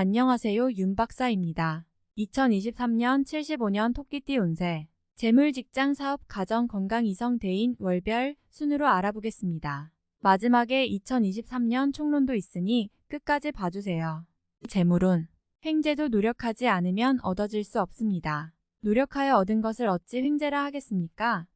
안녕하세요, 윤 박사입니다. 2023년 75년 토끼띠 운세, 재물, 직장, 사업, 가정, 건강, 이성, 대인, 월별 순으로 알아보겠습니다. 마지막에 2023년 총론도 있으니 끝까지 봐주세요. 재물운, 횡재도 노력하지 않으면 얻어질 수 없습니다. 노력하여 얻은 것을 어찌 횡재라 하겠습니까?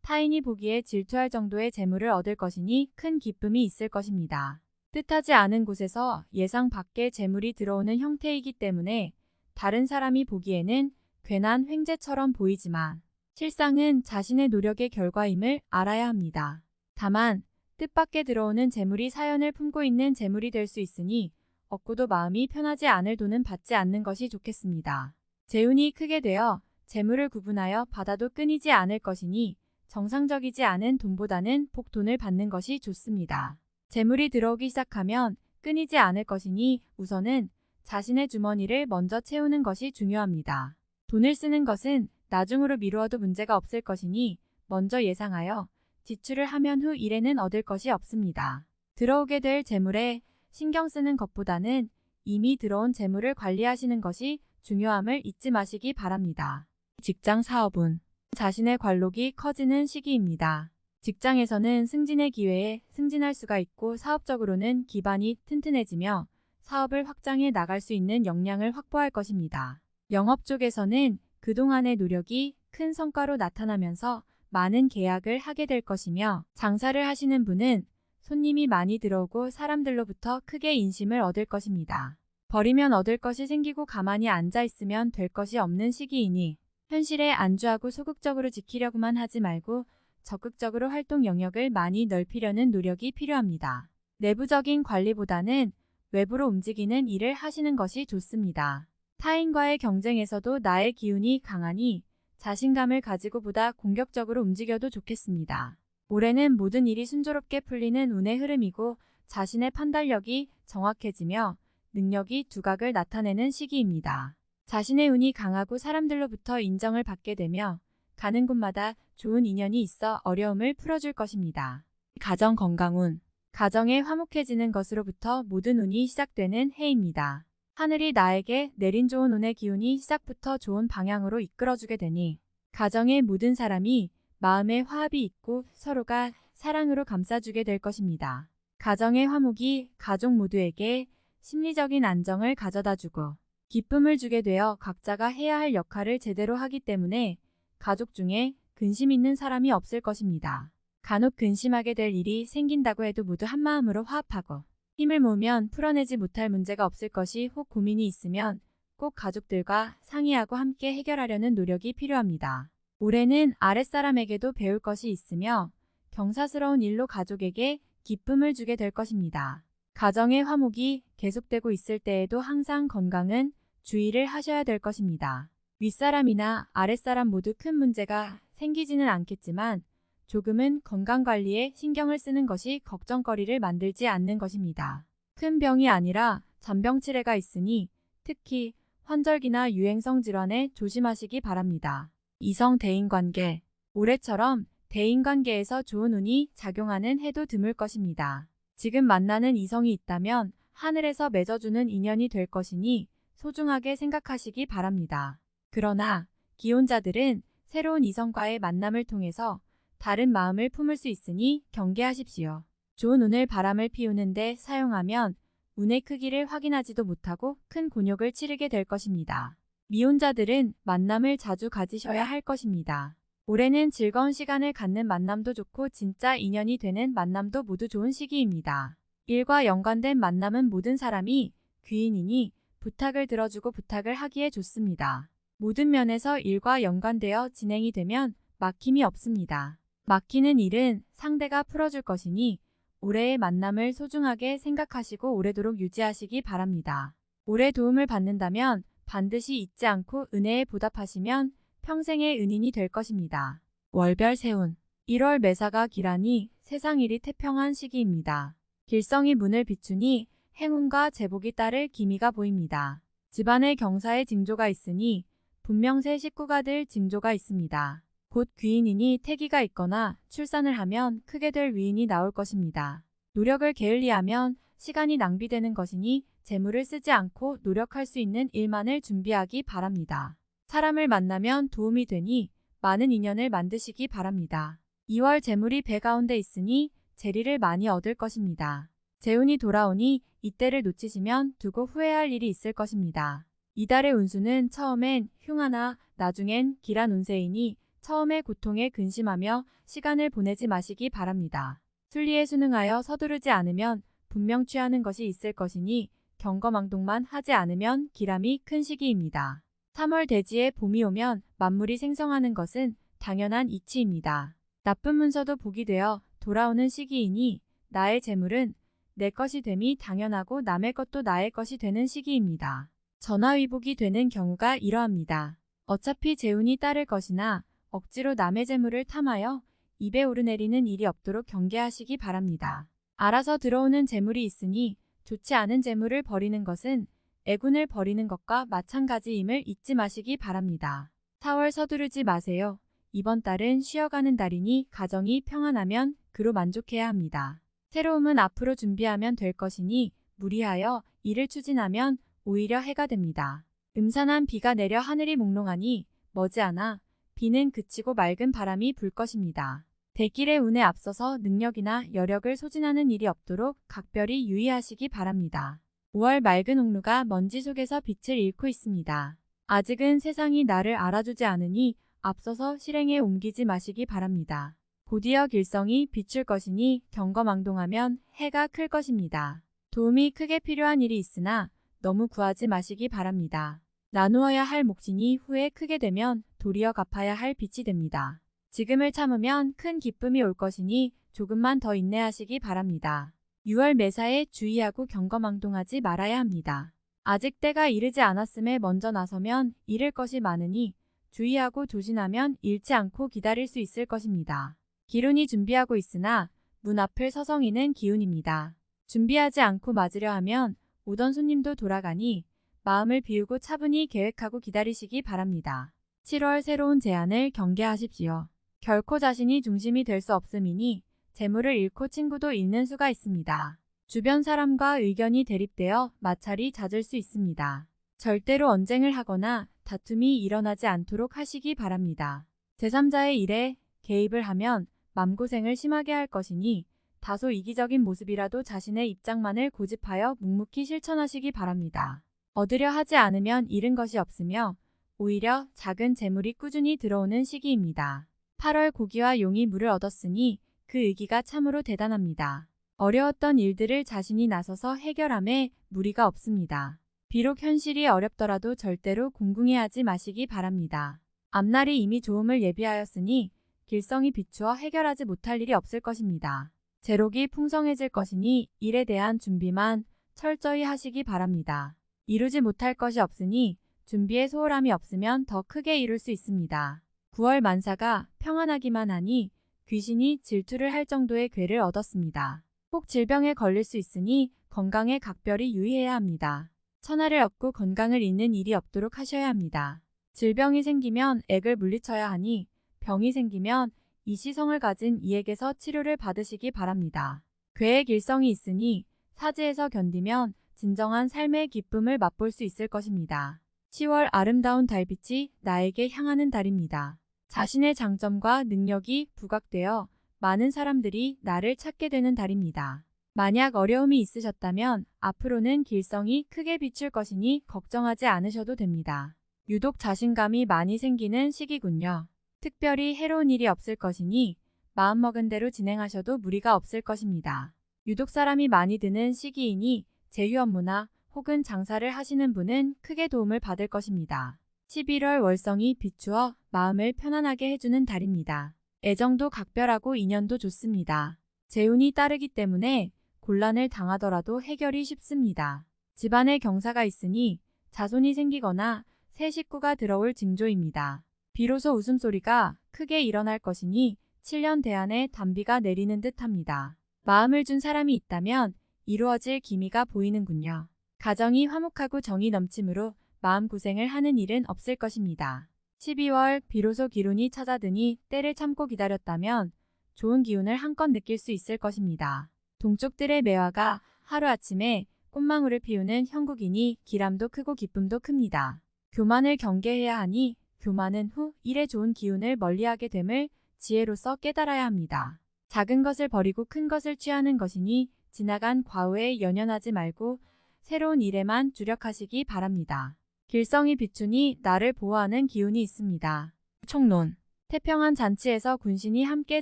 타인이 보기에 질투할 정도의 재물을 얻을 것이니 큰 기쁨이 있을 것입니다. 뜻하지 않은 곳에서 예상 밖의 재물이 들어오는 형태이기 때문에 다른 사람이 보기에는 괜한 횡재처럼 보이지만 실상은 자신의 노력의 결과임을 알아야 합니다. 다만 뜻밖에 들어오는 재물이 사연을 품고 있는 재물이 될 수 있으니 얻고도 마음이 편하지 않을 돈은 받지 않는 것이 좋겠습니다. 재운이 크게 되어 재물을 구분하여 받아도 끊이지 않을 것이니 정상적이지 않은 돈보다는 복돈을 받는 것이 좋습니다. 재물이 들어오기 시작하면 끊이지 않을 것이니 우선은 자신의 주머니를 먼저 채우는 것이 중요합니다. 돈을 쓰는 것은 나중으로 미루어도 문제가 없을 것이니 먼저 예상하여 지출을 하면 후 일에는 얻을 것이 없습니다. 들어오게 될 재물에 신경 쓰는 것보다는 이미 들어온 재물을 관리하시는 것이 중요함을 잊지 마시기 바랍니다. 직장, 사업운, 자신의 관록이 커지는 시기입니다. 직장에서는 승진의 기회에 승진할 수가 있고 사업적으로는 기반이 튼튼해지며 사업을 확장해 나갈 수 있는 역량을 확보할 것입니다. 영업 쪽에서는 그동안의 노력이 큰 성과로 나타나면서 많은 계약을 하게 될 것이며 장사를 하시는 분은 손님이 많이 들어오고 사람들로부터 크게 인심을 얻을 것입니다. 버리면 얻을 것이 생기고 가만히 앉아 있으면 될 것이 없는 시기이니 현실에 안주하고 소극적으로 지키려고만 하지 말고 적극적으로 활동 영역을 많이 넓히려는 노력이 필요합니다. 내부적인 관리보다는 외부로 움직이는 일을 하시는 것이 좋습니다. 타인과의 경쟁에서도 나의 기운이 강하니 자신감을 가지고 보다 공격적으로 움직여도 좋겠습니다. 올해는 모든 일이 순조롭게 풀리는 운의 흐름이고 자신의 판단력이 정확해지며 능력이 두각을 나타내는 시기입니다. 자신의 운이 강하고 사람들로부터 인정을 받게 되며 가는 곳마다 좋은 인연이 있어 어려움을 풀어줄 것입니다. 가정, 건강운, 가정에 화목해지는 것으로부터 모든 운이 시작되는 해입니다. 하늘이 나에게 내린 좋은 운의 기운이 시작부터 좋은 방향으로 이끌어주게 되니 가정의 모든 사람이 마음에 화합이 있고 서로가 사랑으로 감싸주게 될 것입니다. 가정의 화목이 가족 모두에게 심리적인 안정을 가져다주고 기쁨을 주게 되어 각자가 해야 할 역할을 제대로 하기 때문에 가족 중에 근심 있는 사람이 없을 것입니다. 간혹 근심하게 될 일이 생긴다고 해도 모두 한마음으로 화합하고 힘을 모으면 풀어내지 못할 문제가 없을 것이 혹 고민이 있으면 꼭 가족들과 상의하고 함께 해결하려는 노력이 필요합니다. 올해는 아랫사람에게도 배울 것이 있으며 경사스러운 일로 가족에게 기쁨을 주게 될 것입니다. 가정의 화목이 계속되고 있을 때에도 항상 건강은 주의를 하셔야 될 것입니다. 윗사람이나 아랫사람 모두 큰 문제가 생기지는 않겠지만 조금은 건강관리에 신경을 쓰는 것이 걱정거리를 만들지 않는 것입니다. 큰 병이 아니라 잔병치레가 있으니 특히 환절기나 유행성 질환에 조심하시기 바랍니다. 이성, 대인관계, 올해처럼 대인관계에서 좋은 운이 작용하는 해도 드물 것입니다. 지금 만나는 이성이 있다면 하늘에서 맺어주는 인연이 될 것이니 소중하게 생각하시기 바랍니다. 그러나 기혼자들은 새로운 이성과의 만남을 통해서 다른 마음을 품을 수 있으니 경계하십시오. 좋은 운을 바람을 피우는데 사용하면 운의 크기를 확인하지도 못하고 큰 곤욕을 치르게 될 것입니다. 미혼자들은 만남을 자주 가지셔야 할 것입니다. 올해는 즐거운 시간을 갖는 만남도 좋고 진짜 인연이 되는 만남도 모두 좋은 시기입니다. 일과 연관된 만남은 모든 사람이 귀인이니 부탁을 들어주고 부탁을 하기에 좋습니다. 모든 면에서 일과 연관되어 진행이 되면 막힘이 없습니다. 막히는 일은 상대가 풀어줄 것이니 올해의 만남을 소중하게 생각하시고 오래도록 유지하시기 바랍니다. 올해 도움을 받는다면 반드시 잊지 않고 은혜에 보답하시면 평생의 은인이 될 것입니다. 월별 세운, 1월 매사가 기라니 세상 일이 태평한 시기입니다. 길성이 문을 비추니 행운과 제복이 따를 기미가 보입니다. 집안에 경사의 징조가 있으니 분명세 식구가 될 징조가 있습니다. 곧 귀인이니 태기가 있거나 출산을 하면 크게 될 위인이 나올 것입니다. 노력을 게을리하면 시간이 낭비되는 것이니 재물을 쓰지 않고 노력할 수 있는 일만을 준비하기 바랍니다. 사람을 만나면 도움이 되니 많은 인연을 만드시기 바랍니다. 2월 재물이 배 가운데 있으니 재리를 많이 얻을 것입니다. 재운이 돌아오니 이때를 놓치시면 두고 후회할 일이 있을 것입니다. 이달의 운수는 처음엔 흉하나 나중엔 길한 운세이니 처음에 고통에 근심하며 시간을 보내지 마시기 바랍니다. 순리에 순응하여 서두르지 않으면 분명 취하는 것이 있을 것이니 경거망동만 하지 않으면 기람이 큰 시기입니다. 3월 대지에 봄이 오면 만물이 생성하는 것은 당연한 이치입니다. 나쁜 문서도 복이 되어 돌아오는 시기이니 나의 재물은 내 것이 됨이 당연하고 남의 것도 나의 것이 되는 시기입니다. 전화위복이 되는 경우가 이러합니다. 어차피 재운이 따를 것이나 억지로 남의 재물을 탐하여 입에 오르내리는 일이 없도록 경계하시기 바랍니다. 알아서 들어오는 재물이 있으니 좋지 않은 재물을 버리는 것은 애군을 버리는 것과 마찬가지임을 잊지 마시기 바랍니다. 4월 서두르지 마세요. 이번 달은 쉬어가는 달이니 가정이 평안하면 그로 만족해야 합니다. 새로움은 앞으로 준비하면 될 것이니 무리하여 일을 추진하면 오히려 해가 됩니다. 음산한 비가 내려 하늘이 몽롱하니 머지않아 비는 그치고 맑은 바람이 불 것입니다. 대길의 운에 앞서서 능력이나 여력을 소진하는 일이 없도록 각별히 유의하시기 바랍니다. 5월 맑은 옥루가 먼지 속에서 빛을 잃고 있습니다. 아직은 세상이 나를 알아주지 않으니 앞서서 실행에 옮기지 마시기 바랍니다. 곧이어 길성이 비출 것이니 경거망동하면 해가 클 것입니다. 도움이 크게 필요한 일이 있으나 너무 구하지 마시기 바랍니다. 나누어야 할 몫이니 후에 크게 되면 도리어 갚아야 할 빚이 됩니다. 지금을 참으면 큰 기쁨이 올 것이니 조금만 더 인내하시기 바랍니다. 6월 매사에 주의하고 경거망동하지 말아야 합니다. 아직 때가 이르지 않았음에 먼저 나서면 잃을 것이 많으니 주의하고 조심하면 잃지 않고 기다릴 수 있을 것입니다. 기운이 준비하고 있으나 문 앞을 서성이는 기운입니다. 준비하지 않고 맞으려 하면 오던 손님도 돌아가니 마음을 비우고 차분히 계획하고 기다리시기 바랍니다. 7월 새로운 제안을 경계하십시오. 결코 자신이 중심이 될 수 없음이니 재물을 잃고 친구도 잃는 수가 있습니다. 주변 사람과 의견이 대립되어 마찰이 잦을 수 있습니다. 절대로 언쟁을 하거나 다툼이 일어나지 않도록 하시기 바랍니다. 제3자의 일에 개입을 하면 맘고생을 심하게 할 것이니 다소 이기적인 모습이라도 자신의 입장만을 고집하여 묵묵히 실천하시기 바랍니다. 얻으려 하지 않으면 잃은 것이 없으며 오히려 작은 재물이 꾸준히 들어오는 시기입니다. 8월 고기와 용이 물을 얻었으니 그 의기가 참으로 대단합니다. 어려웠던 일들을 자신이 나서서 해결함에 무리가 없습니다. 비록 현실이 어렵더라도 절대로 궁궁해하지 마시기 바랍니다. 앞날이 이미 좋음을 예비하였으니 길성이 비추어 해결하지 못할 일이 없을 것입니다. 재록이 풍성해질 것이니 일에 대한 준비만 철저히 하시기 바랍니다. 이루지 못할 것이 없으니 준비에 소홀함이 없으면 더 크게 이룰 수 있습니다. 9월 만사가 평안하기만 하니 귀신이 질투를 할 정도의 괴를 얻었습니다. 꼭 질병에 걸릴 수 있으니 건강에 각별히 유의해야 합니다. 천하를 얻고 건강을 잃는 일이 없도록 하셔야 합니다. 질병이 생기면 액을 물리쳐야 하니 병이 생기면 이시성을 가진 이에게서 치료를 받으시기 바랍니다. 괴의 길성이 있으니 사지에서 견디면 진정한 삶의 기쁨을 맛볼 수 있을 것입니다. 10월 아름다운 달빛이 나에게 향하는 달입니다. 자신의 장점과 능력이 부각되어 많은 사람들이 나를 찾게 되는 달입니다. 만약 어려움이 있으셨다면 앞으로는 길성이 크게 비출 것이니 걱정하지 않으셔도 됩니다. 유독 자신감이 많이 생기는 시기군요. 특별히 해로운 일이 없을 것이니 마음먹은 대로 진행하셔도 무리가 없을 것입니다. 유독 사람이 많이 드는 시기이니 제휴 업무나 혹은 장사를 하시는 분은 크게 도움을 받을 것입니다. 11월 월성이 비추어 마음을 편안하게 해주는 달입니다. 애정도 각별하고 인연도 좋습니다. 재운이 따르기 때문에 곤란을 당하더라도 해결이 쉽습니다. 집안에 경사가 있으니 자손이 생기거나 새 식구가 들어올 징조입니다. 비로소 웃음소리가 크게 일어날 것이니 7년 대안에 단비가 내리는 듯합니다. 마음을 준 사람이 있다면 이루어질 기미가 보이는군요. 가정이 화목하고 정이 넘치므로 마음고생을 하는 일은 없을 것입니다. 12월 비로소 기운이 찾아드니 때를 참고 기다렸다면 좋은 기운을 한껏 느낄 수 있을 것입니다. 동쪽들의 매화가 하루아침에 꽃망울을 피우는 형국이니 기람도 크고 기쁨도 큽니다. 교만을 경계해야 하니 교만은 후 일에 좋은 기운을 멀리하게 됨을 지혜로서 깨달아야 합니다. 작은 것을 버리고 큰 것을 취하는 것이니 지나간 과오에 연연하지 말고 새로운 일에만 주력하시기 바랍니다. 길성이 비추니 나를 보호하는 기운이 있습니다. 총론. 태평한 잔치에서 군신이 함께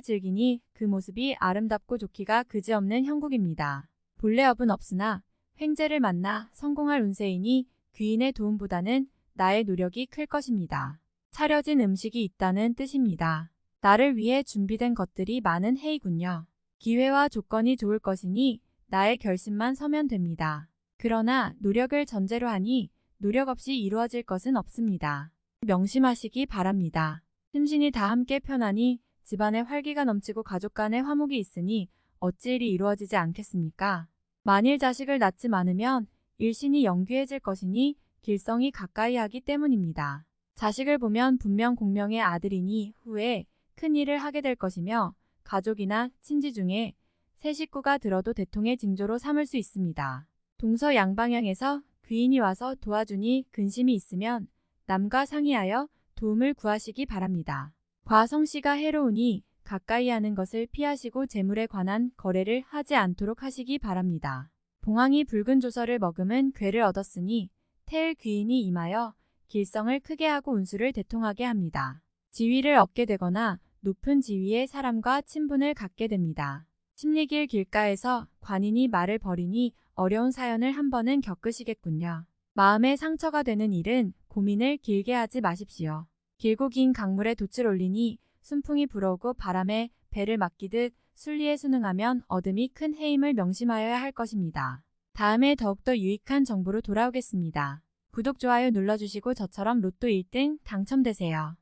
즐기니 그 모습이 아름답고 좋기가 그지없는 형국입니다. 본래 업은 없으나 횡재를 만나 성공할 운세이니 귀인의 도움보다는 나의 노력이 클 것입니다. 차려진 음식이 있다는 뜻입니다. 나를 위해 준비된 것들이 많은 해이군요. 기회와 조건이 좋을 것이니 나의 결심만 서면 됩니다. 그러나 노력을 전제로 하니 노력 없이 이루어질 것은 없습니다. 명심하시기 바랍니다. 심신이 다 함께 편하니 집안에 활기가 넘치고 가족 간의 화목이 있으니 어찌 일이 이루어지지 않겠습니까? 만일 자식을 낳지 않으면 일신이 영귀해질 것이니 길성이 가까이 하기 때문입니다. 자식을 보면 분명 공명의 아들이니 후에 큰 일을 하게 될 것이며 가족이나 친지 중에 새 식구가 들어도 대통의 징조로 삼을 수 있습니다. 동서 양방향에서 귀인이 와서 도와주니 근심이 있으면 남과 상의하여 도움을 구하시기 바랍니다. 과성씨가 해로우니 가까이 하는 것을 피하시고 재물에 관한 거래를 하지 않도록 하시기 바랍니다. 봉황이 붉은 조서를 머금은 괴를 얻었으니 태을 귀인이 임하여 길성을 크게 하고 운수를 대통하게 합니다. 지위를 얻게 되거나 높은 지위의 사람과 친분을 갖게 됩니다. 십리길 길가에서 관인이 말을 버리니 어려운 사연을 한 번은 겪으시겠군요. 마음에 상처가 되는 일은 고민을 길게 하지 마십시오. 길고 긴 강물에 돛을 올리니 순풍이 불어오고 바람에 배를 맡기듯 순리에 순응하면 얻음이 큰 해임을 명심하여야 할 것입니다. 다음에 더욱더 유익한 정보로 돌아오겠습니다. 구독, 좋아요 눌러주시고 저처럼 로또 1등 당첨되세요.